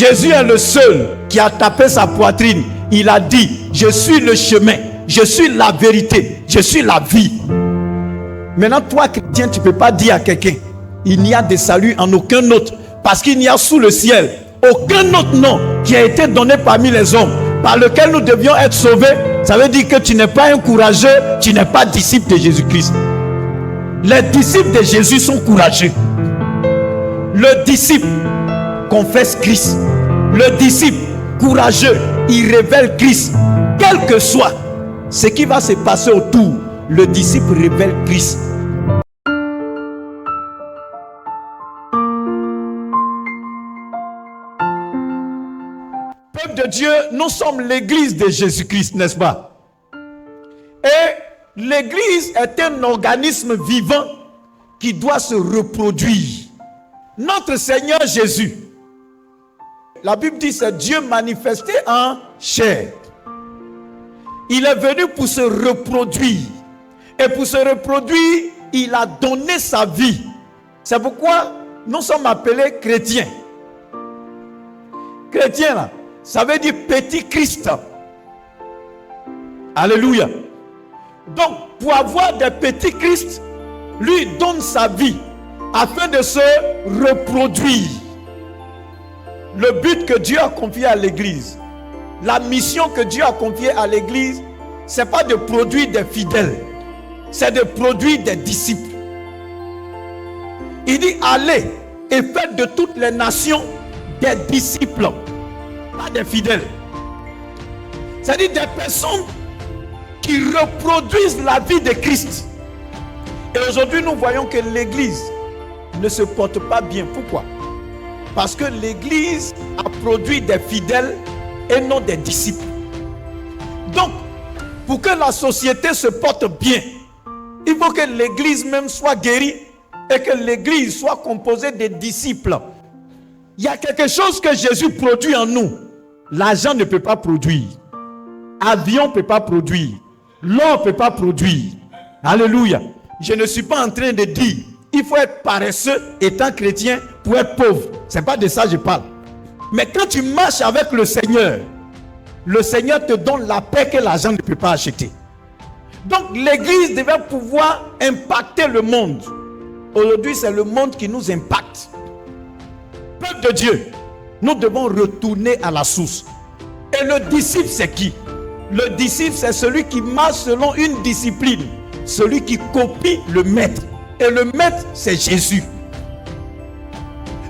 Jésus est le seul qui a tapé sa poitrine. Il a dit, je suis le chemin, je suis la vérité, je suis la vie. Maintenant, toi, chrétien, tu ne peux pas dire à quelqu'un, il n'y a de salut en aucun autre, parce qu'il n'y a sous le ciel aucun autre nom qui a été donné parmi les hommes par lequel nous devions être sauvés. Ça veut dire que tu n'es pas un courageux, tu n'es pas disciple de Jésus-Christ. Les disciples de Jésus sont courageux. Le disciple confesse Christ. Le disciple courageux, il révèle Christ. Quel que soit ce qui va se passer autour, le disciple révèle Christ. Peuple de Dieu, nous sommes l'église de Jésus-Christ, n'est-ce pas? Et l'église est un organisme vivant qui doit se reproduire. Notre Seigneur Jésus, la Bible dit c'est Dieu manifesté en chair. Il est venu pour se reproduire. Et pour se reproduire, il a donné sa vie. C'est pourquoi nous sommes appelés chrétiens. Chrétiens là, ça veut dire petit Christ. Alléluia. Donc, pour avoir des petits Christ, lui donne sa vie afin de se reproduire. Le but que Dieu a confié à l'église, la mission que Dieu a confiée à l'église, ce n'est pas de produire des fidèles, c'est de produire des disciples. Il dit allez et faites de toutes les nations des disciples, pas des fidèles. C'est-à-dire des personnes qui reproduisent la vie de Christ. Et aujourd'hui, nous voyons que l'église ne se porte pas bien. Pourquoi? Parce que l'église a produit des fidèles et non des disciples. Donc, pour que la société se porte bien, il faut que l'église même soit guérie et que l'église soit composée de disciples. Il y a quelque chose que Jésus produit en nous. L'argent ne peut pas produire. Avion ne peut pas produire. L'or ne peut pas produire. Alléluia. Je ne suis pas en train de dire il faut être paresseux étant chrétien pour être pauvre. Ce n'est pas de ça que je parle. Mais quand tu marches avec le Seigneur te donne la paix que l'argent ne peut pas acheter. Donc l'église devait pouvoir impacter le monde. Aujourd'hui, c'est le monde qui nous impacte. Peuple de Dieu, nous devons retourner à la source. Et le disciple, c'est qui? Le disciple, c'est celui qui marche selon une discipline. Celui qui copie le maître. Et le maître, c'est Jésus.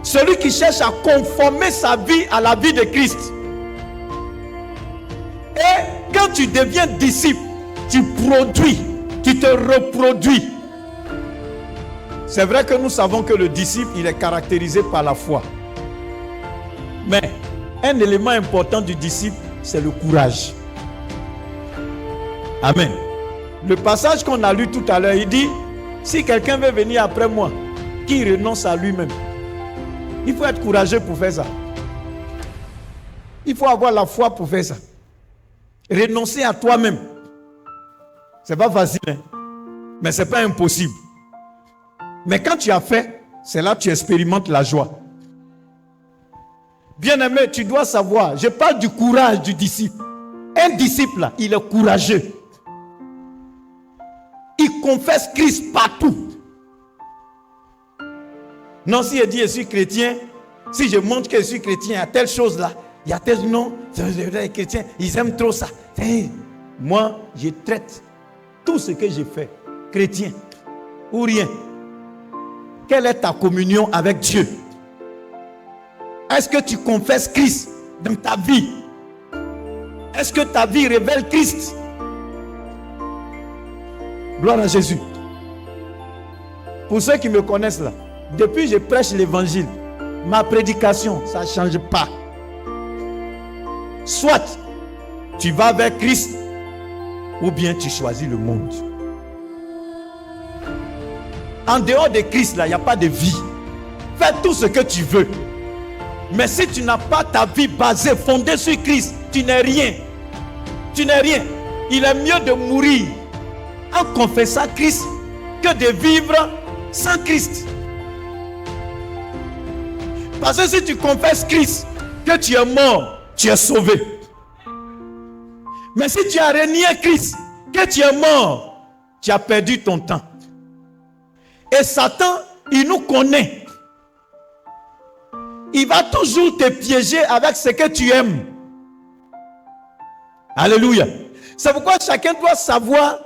Celui qui cherche à conformer sa vie à la vie de Christ. Et quand tu deviens disciple, tu produis, tu te reproduis. C'est vrai que nous savons que le disciple, il est caractérisé par la foi. Mais un élément important du disciple, c'est le courage. Amen. Le passage qu'on a lu tout à l'heure, il dit, si quelqu'un veut venir après moi, qu'il renonce à lui-même. Il faut être courageux pour faire ça. Il faut avoir la foi pour faire ça. Renoncer à toi-même. C'est pas facile, hein? Mais c'est pas impossible. Mais quand tu as fait, c'est là que tu expérimentes la joie. Bien-aimé, tu dois savoir, je parle du courage du disciple. Un disciple, là, il est courageux. Il confesse Christ partout. Non, si je dis je suis chrétien, si je montre que je suis chrétien, il y a telle chose là, il y a tel non, les chrétiens, ils aiment trop ça. Moi, je traite tout ce que j'ai fait, chrétien ou rien. Quelle est ta communion avec Dieu? Est-ce que tu confesses Christ dans ta vie? Est-ce que ta vie révèle Christ? Gloire à Jésus. Pour ceux qui me connaissent là, depuis que je prêche l'évangile, ma prédication, ça ne change pas. Soit tu vas vers Christ, ou bien tu choisis le monde. En dehors de Christ, là, il n'y a pas de vie. Fais tout ce que tu veux. Mais si tu n'as pas ta vie basée, fondée sur Christ, tu n'es rien. Tu n'es rien. Il est mieux de mourir en confessant Christ que de vivre sans Christ. Parce que si tu confesses Christ, que tu es mort, tu es sauvé. Mais si tu as renié Christ, que tu es mort, tu as perdu ton temps. Et Satan, il nous connaît. Il va toujours te piéger avec ce que tu aimes. Alléluia. C'est pourquoi chacun doit savoir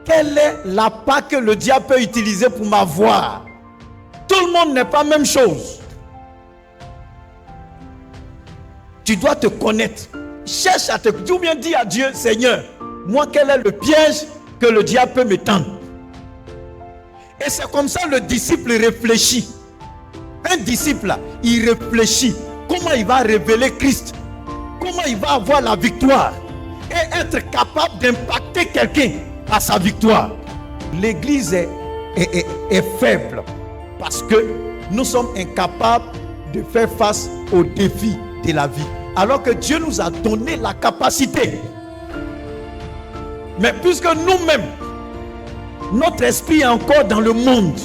quelle est la part que le diable peut utiliser pour m'avoir. Tout le monde n'est pas la même chose. Tu dois te connaître. Cherche à te... Ou bien dis à Dieu, Seigneur, moi quel est le piège que le diable peut me tendre. Et c'est comme ça le disciple réfléchit. Un disciple là, il réfléchit. Comment il va révéler Christ? Comment il va avoir la victoire? Et être capable d'impacter quelqu'un à sa victoire. L'église est faible parce que nous sommes incapables de faire face aux défis de la vie. Alors que Dieu nous a donné la capacité. Mais puisque nous-mêmes, notre esprit est encore dans le monde,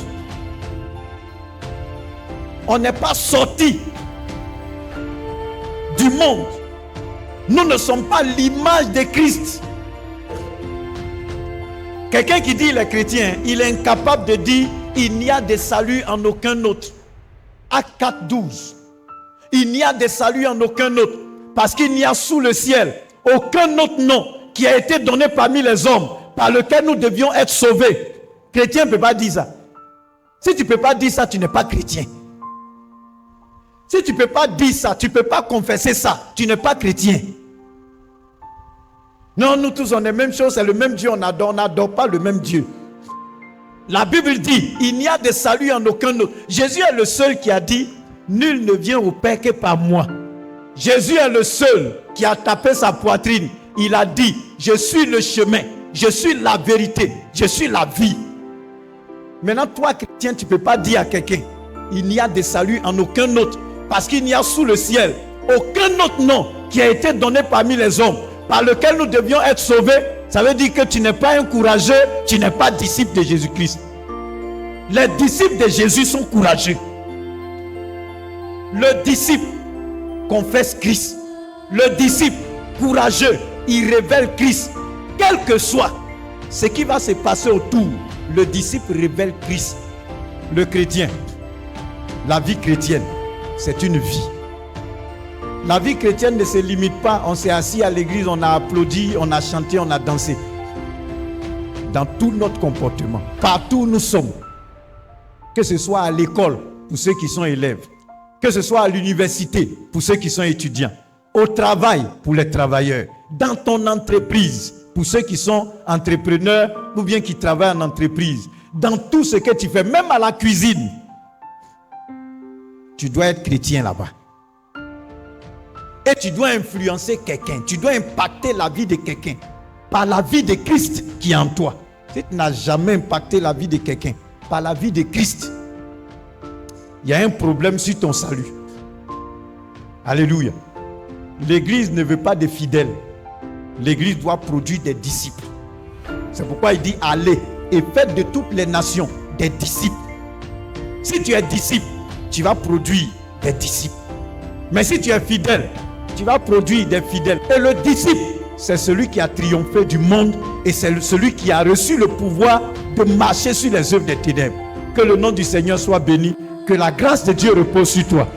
on n'est pas sorti du monde. Nous ne sommes pas l'image de Christ. Quelqu'un qui dit il est chrétien, il est incapable de dire il n'y a de salut en aucun autre. Acte 4, 12. Il n'y a de salut en aucun autre. Parce qu'il n'y a sous le ciel aucun autre nom qui a été donné parmi les hommes par lequel nous devions être sauvés. Chrétien ne peut pas dire ça. Si tu ne peux pas dire ça, tu n'es pas chrétien. Si tu ne peux pas dire ça, tu ne peux pas confesser ça, tu n'es pas chrétien. Non, nous tous on est la même chose, c'est le même Dieu, on n'adore pas le même Dieu. La Bible dit, il n'y a de salut en aucun autre. Jésus est le seul qui a dit, nul ne vient au Père que par moi. Jésus est le seul qui a tapé sa poitrine. Il a dit, je suis le chemin, je suis la vérité, je suis la vie. Maintenant, toi, chrétien, tu ne peux pas dire à quelqu'un, il n'y a de salut en aucun autre. Parce qu'il n'y a sous le ciel aucun autre nom qui a été donné parmi les hommes par lequel nous devions être sauvés. Ça veut dire que tu n'es pas un courageux, tu n'es pas disciple de Jésus-Christ. Les disciples de Jésus sont courageux. Le disciple confesse Christ. Le disciple courageux, il révèle Christ. Quel que soit ce qui va se passer autour, le disciple révèle Christ. Le chrétien, la vie chrétienne, c'est une vie. La vie chrétienne ne se limite pas, on s'est assis à l'église, on a applaudi, on a chanté, on a dansé. Dans tout notre comportement, partout où nous sommes, que ce soit à l'école pour ceux qui sont élèves, que ce soit à l'université pour ceux qui sont étudiants, au travail pour les travailleurs, dans ton entreprise pour ceux qui sont entrepreneurs ou bien qui travaillent en entreprise, dans tout ce que tu fais, même à la cuisine, tu dois être chrétien là-bas. Et tu dois influencer quelqu'un. Tu dois impacter la vie de quelqu'un par la vie de Christ qui est en toi. Si tu n'as jamais impacté la vie de quelqu'un par la vie de Christ, il y a un problème sur ton salut. Alléluia. L'église ne veut pas de fidèles. L'église doit produire des disciples. C'est pourquoi il dit allez et faites de toutes les nations des disciples. Si tu es disciple, tu vas produire des disciples. Mais si tu es fidèle, tu vas produire des fidèles. Et le disciple, c'est celui qui a triomphé du monde et c'est celui qui a reçu le pouvoir de marcher sur les œuvres des ténèbres. Que le nom du Seigneur soit béni. Que la grâce de Dieu repose sur toi.